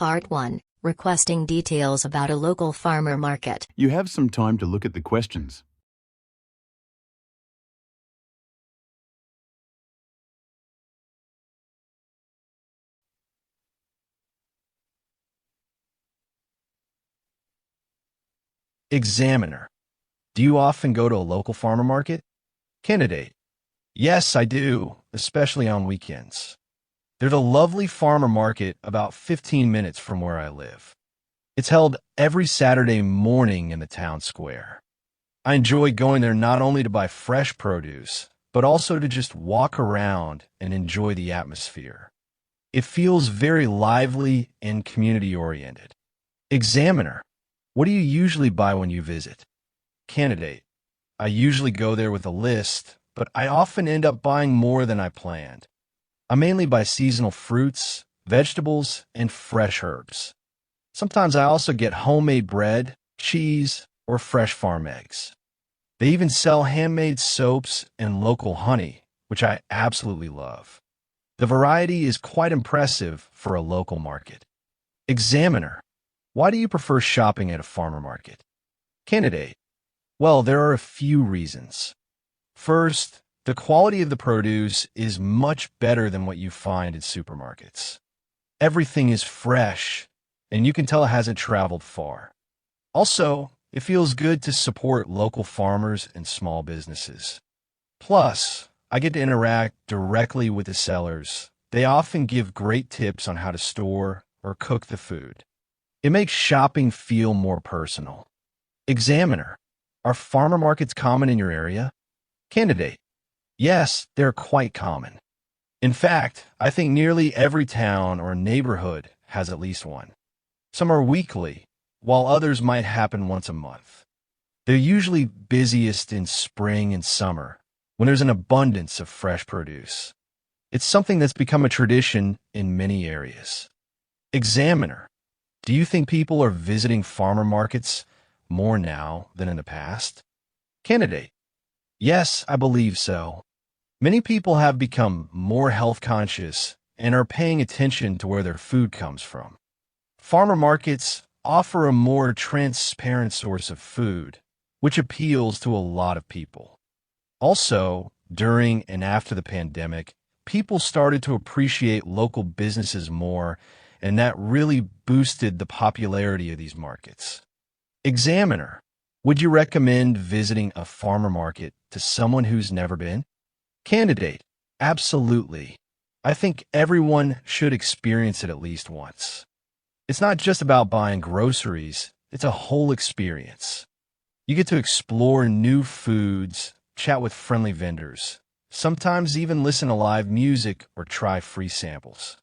Part 1. Requesting details about a local farmer market. You have some time to look at the questions. Examiner. Do you often go to a local farmer market? Candidate. Yes, I do, especially on weekends. There's a lovely farmer market about 15 minutes from where I live. It's held every Saturday morning in the town square. I enjoy going there not only to buy fresh produce, but also to just walk around and enjoy the atmosphere. It feels very lively and community-oriented. Examiner. What do you usually buy when you visit? Candidate. I usually go there with a list, but I often end up buying more than I planned. I mainly buy seasonal fruits, vegetables, and fresh herbs. Sometimes I also get homemade bread, cheese, or fresh farm eggs. They even sell handmade soaps and local honey, which I absolutely love. The variety is quite impressive for a local market. Examiner. Why do you prefer shopping at a farmer market? Candidate. Well, there are a few reasons. First, the quality of the produce is much better than what you find in supermarkets. Everything is fresh, and you can tell it hasn't traveled far. Also, it feels good to support local farmers and small businesses. Plus, I get to interact directly with the sellers. They often give great tips on how to store or cook the food. It makes shopping feel more personal. Examiner. Are farmer markets common in your area? Candidate. Yes, they're quite common. In fact, I think nearly every town or neighborhood has at least one. Some are weekly, while others might happen once a month. They're usually busiest in spring and summer, when there's an abundance of fresh produce. It's something that's become a tradition in many areas. Examiner. Do you think people are visiting farmer markets more now than in the past? Candidate. Yes, I believe so. Many people have become more health conscious and are paying attention to where their food comes from. Farmer markets offer a more transparent source of food, which appeals to a lot of people. Also, during and after the pandemic, people started to appreciate local businesses more, and that really boosted the popularity of these markets. Examiner. Would you recommend visiting a farmer market to someone who's never been? Candidate. Absolutely. I think everyone should experience it at least once. It's not just about buying groceries, it's a whole experience. You get to explore new foods, chat with friendly vendors, sometimes even listen to live music or try free samples.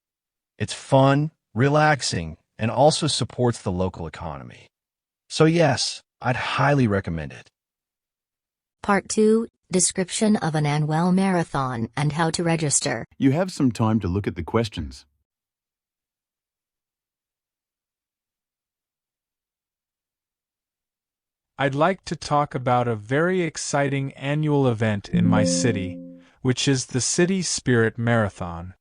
It's fun, relaxing, and also supports the local economy. So yes, I'd highly recommend it. Part 2. Description of an annual marathon and how to register. You have some time to look at the questions. I'd like to talk about a very exciting annual event in my city, which is the City Spirit Marathon.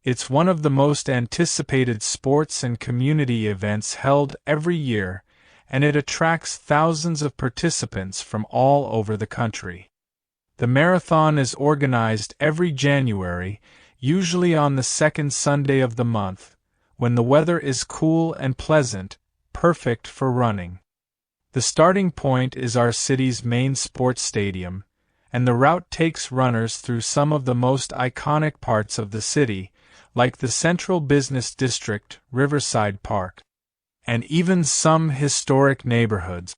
It's one of the most anticipated sports and community events held every year, and it attracts thousands of participants from all over the country. The marathon is organized every January, usually on the second Sunday of the month, when the weather is cool and pleasant, perfect for running. The starting point is our city's main sports stadium, and the route takes runners through some of the most iconic parts of the city, like the Central Business District, Riverside Park, and even some historic neighborhoods.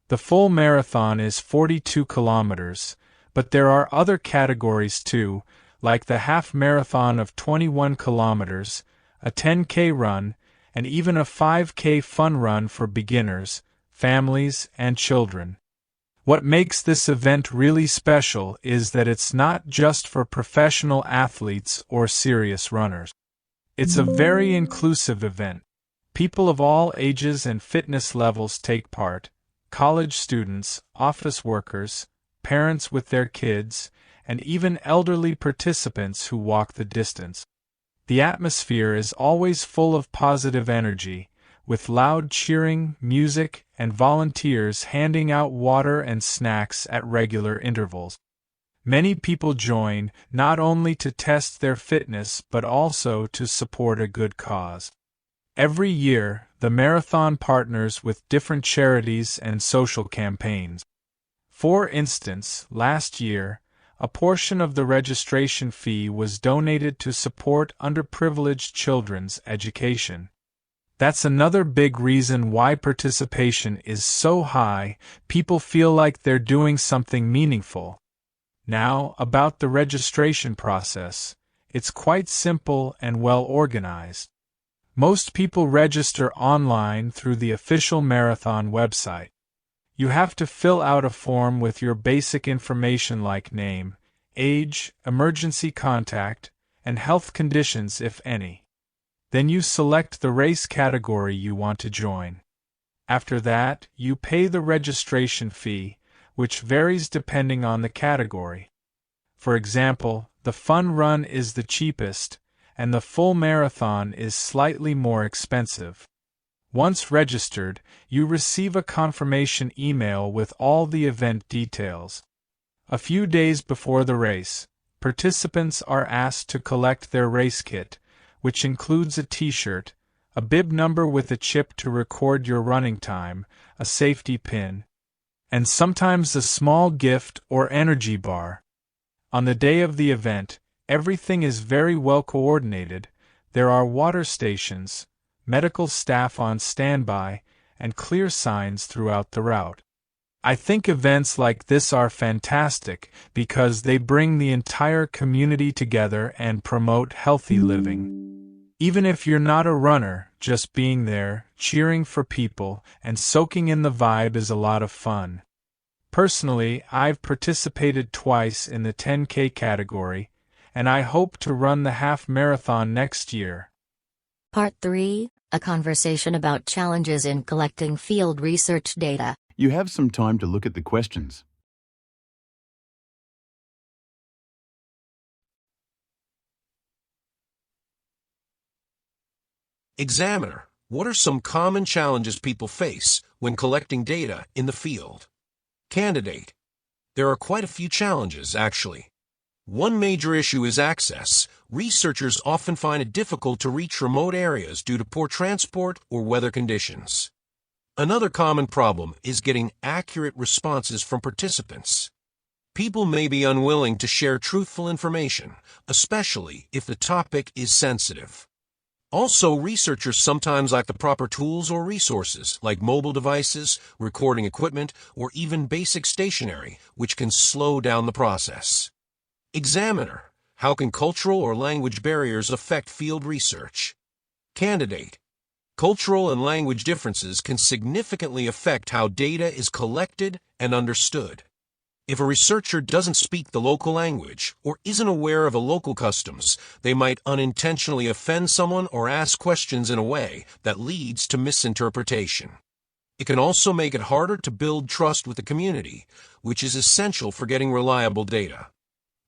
The full marathon is 42 kilometers, but there are other categories too, like the half marathon of 21 kilometers, a 10K run, and even a 5K fun run for beginners, families, and children. What makes this event really special is that it's not just for professional athletes or serious runners. It's a very inclusive event. People of all ages and fitness levels take part: college students, office workers, parents with their kids, and even elderly participants who walk the distance. The atmosphere is always full of positive energy, with loud cheering, music, and volunteers handing out water and snacks at regular intervals. Many people join not only to test their fitness but also to support a good cause. Every year, the marathon partners with different charities and social campaigns. For instance, last year, a portion of the registration fee was donated to support underprivileged children's education. That's another big reason why participation is so high. People feel like they're doing something meaningful. Now, about the registration process. It's quite simple and well organized. Most people register online through the official marathon website. You have to fill out a form with your basic information like name, age, emergency contact, and health conditions if any. Then you select the race category you want to join. After that, you pay the registration fee, which varies depending on the category. For example, the fun run is the cheapest, and the full marathon is slightly more expensive. Once registered, you receive a confirmation email with all the event details. A few days before the race, participants are asked to collect their race kit, which includes a t-shirt, a bib number with a chip to record your running time, a safety pin, and sometimes a small gift or energy bar. On the day of the event, everything is very well coordinated. There are water stations, medical staff on standby, and clear signs throughout the route. I think events like this are fantastic because they bring the entire community together and promote healthy living. Even if you're not a runner, just being there, cheering for people, and soaking in the vibe is a lot of fun. Personally, I've participated twice in the 10K category, and I hope to run the half marathon next year. Part 3, a conversation about challenges in collecting field research data. You have some time to look at the questions. Examiner, what are some common challenges people face when collecting data in the field? Candidate, there are quite a few challenges, actually. One major issue is access. Researchers often find it difficult to reach remote areas due to poor transport or weather conditions. Another common problem is getting accurate responses from participants. People may be unwilling to share truthful information, especially if the topic is sensitive. Also, researchers sometimes lack the proper tools or resources, like mobile devices, recording equipment, or even basic stationery, which can slow down the process. Examiner, how can cultural or language barriers affect field research? Candidate, cultural and language differences can significantly affect how data is collected and understood. If a researcher doesn't speak the local language or isn't aware of a local customs, they might unintentionally offend someone or ask questions in a way that leads to misinterpretation. It can also make it harder to build trust with the community, which is essential for getting reliable data.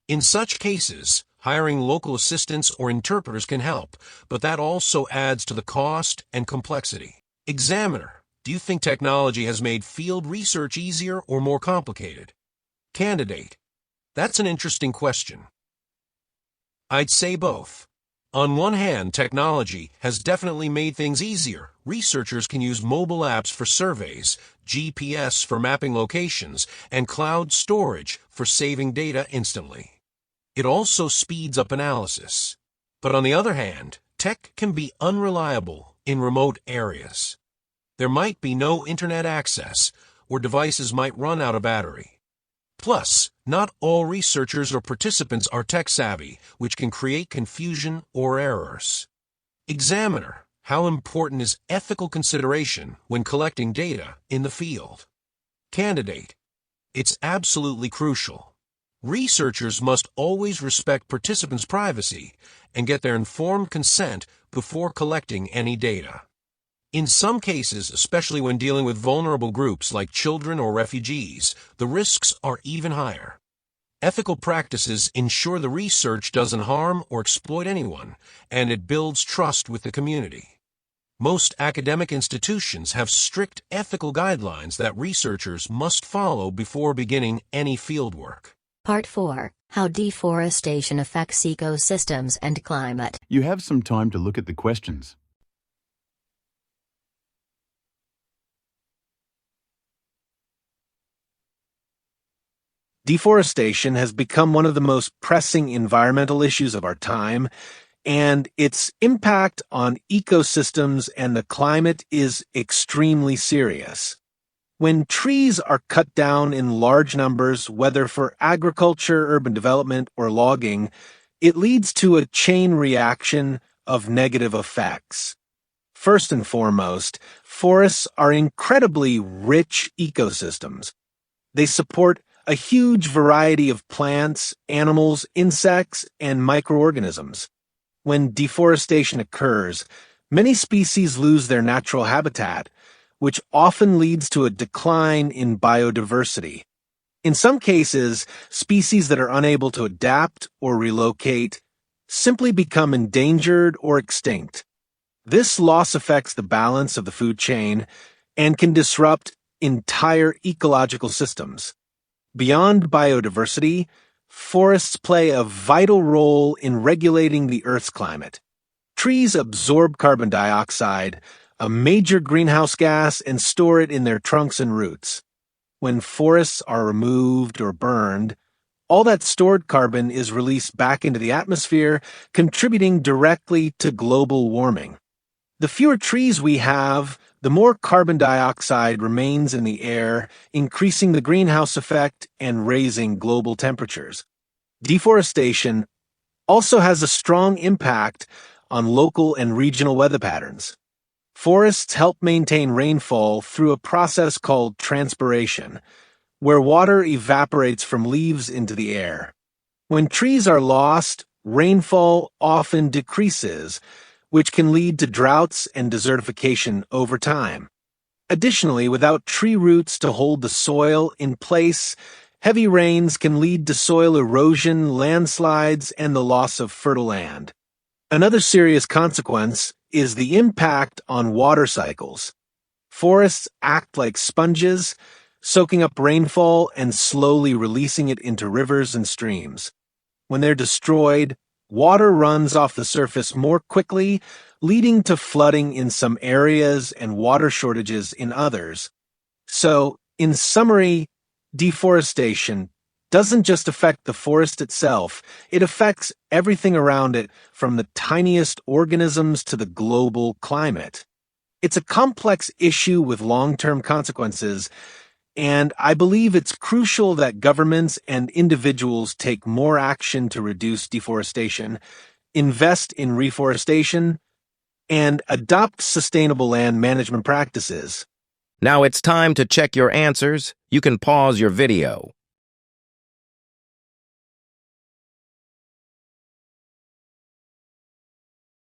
In such cases, hiring local assistants or interpreters can help, but that also adds to the cost and complexity. Examiner, do you think technology has made field research easier or more complicated? Candidate, that's an interesting question. I'd say both. On one hand, technology has definitely made things easier. Researchers can use mobile apps for surveys, GPS for mapping locations, and cloud storage for saving data instantly. It also speeds up analysis. But on the other hand, tech can be unreliable in remote areas. There might be no internet access, or devices might run out of battery. Plus, not all researchers or participants are tech-savvy, which can create confusion or errors. Examiner, how important is ethical consideration when collecting data in the field? Candidate, it's absolutely crucial. Researchers must always respect participants' privacy and get their informed consent before collecting any data. In some cases, especially when dealing with vulnerable groups like children or refugees, the risks are even higher. Ethical practices ensure the research doesn't harm or exploit anyone, and it builds trust with the community. Most academic institutions have strict ethical guidelines that researchers must follow before beginning any fieldwork. Part 4. How deforestation affects ecosystems and climate. You have some time to look at the questions. Deforestation has become one of the most pressing environmental issues of our time, and its impact on ecosystems and the climate is extremely serious. When trees are cut down in large numbers, whether for agriculture, urban development, or logging, it leads to a chain reaction of negative effects. First and foremost, forests are incredibly rich ecosystems. They support a huge variety of plants, animals, insects, and microorganisms. When deforestation occurs, many species lose their natural habitat, which often leads to a decline in biodiversity. In some cases, species that are unable to adapt or relocate simply become endangered or extinct. This loss affects the balance of the food chain and can disrupt entire ecological systems. Beyond biodiversity, forests play a vital role in regulating the Earth's climate. Trees absorb carbon dioxide, a major greenhouse gas, and store it in their trunks and roots. When forests are removed or burned, all that stored carbon is released back into the atmosphere, contributing directly to global warming. The fewer trees we have, the more carbon dioxide remains in the air, increasing the greenhouse effect and raising global temperatures. Deforestation also has a strong impact on local and regional weather patterns. Forests help maintain rainfall through a process called transpiration, where water evaporates from leaves into the air. When trees are lost, rainfall often decreases, which can lead to droughts and desertification over time. Additionally, without tree roots to hold the soil in place, heavy rains can lead to soil erosion, landslides, and the loss of fertile land. Another serious consequence is the impact on water cycles. Forests act like sponges, soaking up rainfall and slowly releasing it into rivers and streams. When they're destroyed, water runs off the surface more quickly, leading to flooding in some areas and water shortages in others. So, in summary, deforestation doesn't just affect the forest itself, it affects everything around it, from the tiniest organisms to the global climate. It's a complex issue with long-term consequences, and I believe it's crucial that governments and individuals take more action to reduce deforestation, invest in reforestation, and adopt sustainable land management practices. Now it's time to check your answers. You can pause your video.